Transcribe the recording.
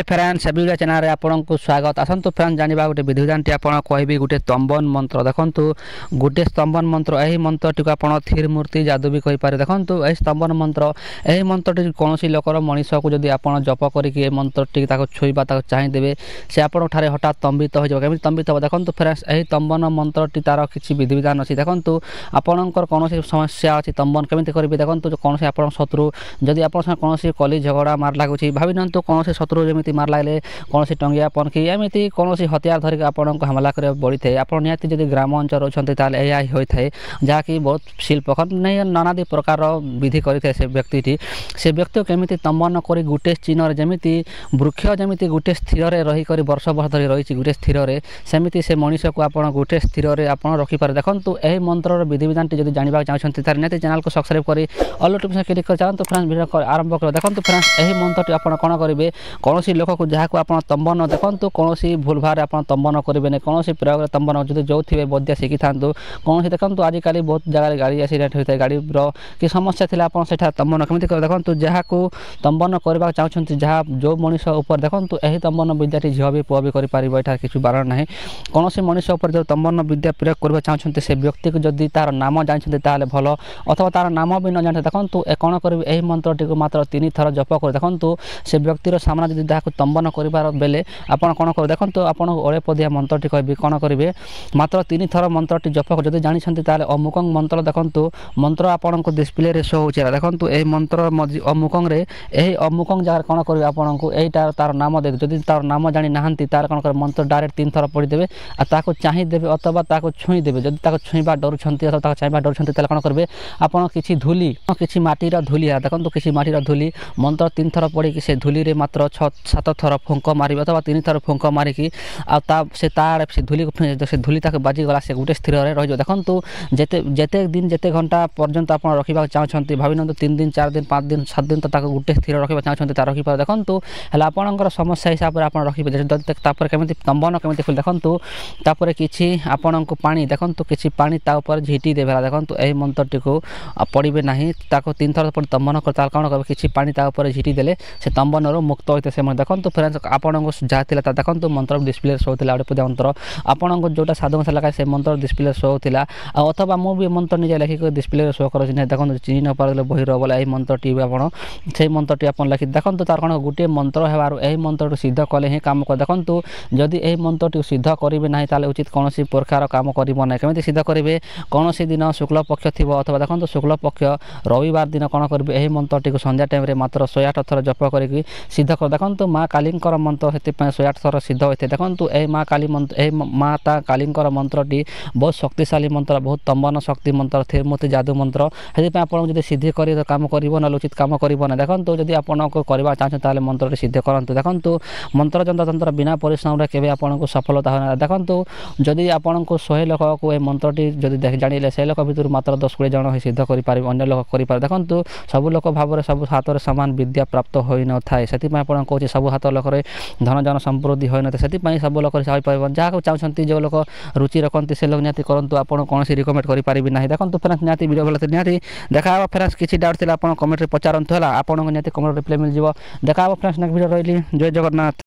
Hi friends सभी channel आपको स्वागत आसतु फ्रेंड्स जाना गोटे विधिविधान टी आपड़ कहि गोटे स्तंभन मंत्र देखु गोटे स्तंभन मंत्र यही मंत्र टी आप थिर मूर्ति जादू भी कहीपर देखूँ यही स्तंभन मंत्र यही मंत्र कौन लोकर मनीष को जब आप जप करके मंत्र टी छुईबा चाहिए से आपे हठात स्तंभित हो स्तंभित हो देखो फ्रेंड्स यही स्तंभन मंत्र टी तार किसी विधिविधान अच्छी देखो आपणकर कौन समस्या अच्छी स्तंभन केमी करेंगे देखो कौन आप शत्रु जदि आप कौन कली झगड़ा मार लगुच भाई नि कौन शत्रु जमी मार लगे कौन टंगिया पनखी एमती कौन हथियार धरिक आपको हमला कर बढ़ी थे आप निहती जब ग्राम अंचल अच्छा यह होता है जहाँकि बहुत शिल्प नहीं नानादी प्रकार विधि करें से व्यक्ति से व्यक्ति केमी स्तंभन कर गोटे चिन्ह जमी वृक्ष जमी गोटे स्थिर रहीक वर्ष वर्ष धरी रही गोटे स्थिर सेमती से मनीष को आप गोटे स्थिर आप रखिपारे देखो यही मंत्र विधिविधान जब जानवा चाहते हैं निहती चैनल को सब्सक्राइब कर ऑल नोटिफिकेशन क्लिक कर चाहते फ्रेंड्स वीडियो आरंभ कर देखो फ्रेंड्स यही मंत्र आप कौन करेंगे कौन लोक को जहाँ को आप स्तंभन देखो कौन भूल भाव आप स्तंभन करेंगे कौन प्रयोग स्तंभन जो जो थे बद्या शिखी था कौन देखो आजिकल बहुत जगह गाड़ी एक्सीडेंट होता है गाड़ी कि समस्या थी आप स्तंभन केमी कर देखो जहाँ को स्तंभन करने चाहते जहाँ जो मनीष उपर देखो यही स्तंभन विद्याटी झील भी पुआ भी कर किसी बारण ना कौन मनीष उपर जो स्तंभन विद्या प्रयोग करने चाहते से व्यक्ति को जदि तार नाम जानते भल अथवा तार नाम भी न जानते देखो कौन करेंगे यही मंत्रटी को मात्र 3 थर जप कर देखो से व्यक्तिर सामना जब जहाँ स्तंभन कर बेले आप कौन कर देखो आप अड़ेपदिया मंत्रटी कह कौन करेंगे मात्र 3 थर मंत्रटी जप कर जानते अमुक मंत्र देखो मंत्र आपन को डिस्प्ले शो हो देखो यही मंत्र अमुक यही अमुक जगह कौन करेंगे आपको यहीटा तार नाम दे जब तार नाम जानी ना तार कौन कर मंत्र डायरेक्ट 3 थर पढ़ीदेवे और चाहिदेवे अथवा छुईदेवे जब छुईबा डरुंट अथवा चाहिए डरुंट कौन करेंगे आप किसी धूली किसी माटीर धूली देखो किसी माटीर धूली मंत्र 3 थर पढ़ी से धूली रे मात्र 6-7 थर फुंक मारे अथवा 3 थर फुंक मारिकी से धूली से धूली तक बाजिगला से गोटे स्थिर रही देखो जिते दिन जिते घंटा पर्यंत आप रखा चाहते भाई नि 3 दिन 4 दिन 5 दिन 7 दिन तो गोटे स्थिर रखा चाहते रखिपारे देखो आपंकर समस्या हिसाब से आप रखिए केमी स्तंभन केमी खोल देखो किसी आपण को पानी देखो किसी पानी झीटी देवे देखो यही मंत्रटी को पढ़े ना 3 थर स्तंभन कर कौन कर किसी पानी झीटी देले से स्तंभन मुक्त होते से देखो फ्रेंड्स आपको जहाँ था देखो मंत्र डिस्प्ले शो था अड़े मंत्र आपको जोटा साधु भाषा लगा से मंत्र डिस्प्ले शो था अथवा मुझे मंत्र निजे लिखिक डिस्प्ले शो कर देखो चिन्ह न पारे बही बोले यही मंत्रटी से मंत्रटी आप लिखि देखो तार कौन गोटे मंत्र होबार यही मंत्र सिद्ध कले ही कम कर देखो जदि यही मंत्रटी सिद्ध करेंगे ना उचित कौन प्रकार कम करना केमी सिद्ध करेंगे कौन दिन शुक्ल पक्ष थी अथवा देखो शुक्ल पक्ष रविवार दिन कौन करेंगे यही मंत्रटी को संध्या टाइम मात्र 108 थर जप करके सिद्ध कर देखो माँ काली मंत्र से 108 थर सिद्ध होते देखो यही माँ काली मंत्र यही माता काली मंत्रटी बहुत शक्तिशाली मंत्र बहुत स्तंभन शक्ति मंत्र थिर मूर्ति जादू मंत्र से आपको सिद्धि कर कम कर ना उचित कम करना देखो जदि आपको करवा चाहते मंत्र सिद्ध करूँ देखो मंत्र जंत्र बिना परिश्रम के आपको सफलता होना देखो जदि आपको 100 लोक को मंत्रटी जब जाने से लोक भर मात्र 10-20 जन ही सिद्ध करें अन्य लोक करें देखो सब लोक भाव में सब हाथ में सामान विद्या प्राप्त हो न थाए से कहूँ सब हाथ लोकर धन जन समृद्धि हो न से सब लोक जहाँ को चाहते जो लोक रुचि रखते से लोग निहती करूँ आपको कौन रिकमेंड करेंगे ना देखो फ्रेंड्स निहती वीडियो भल निहती देखा फ्रेंड्स किसी डाउट थी आप कमेंट पचारतु है आपको निहती कमेंट रिप्लाई मिल जाए देखा फ्रेंड्स नेक्स्ट वीडियो रही जय जगन्नाथ।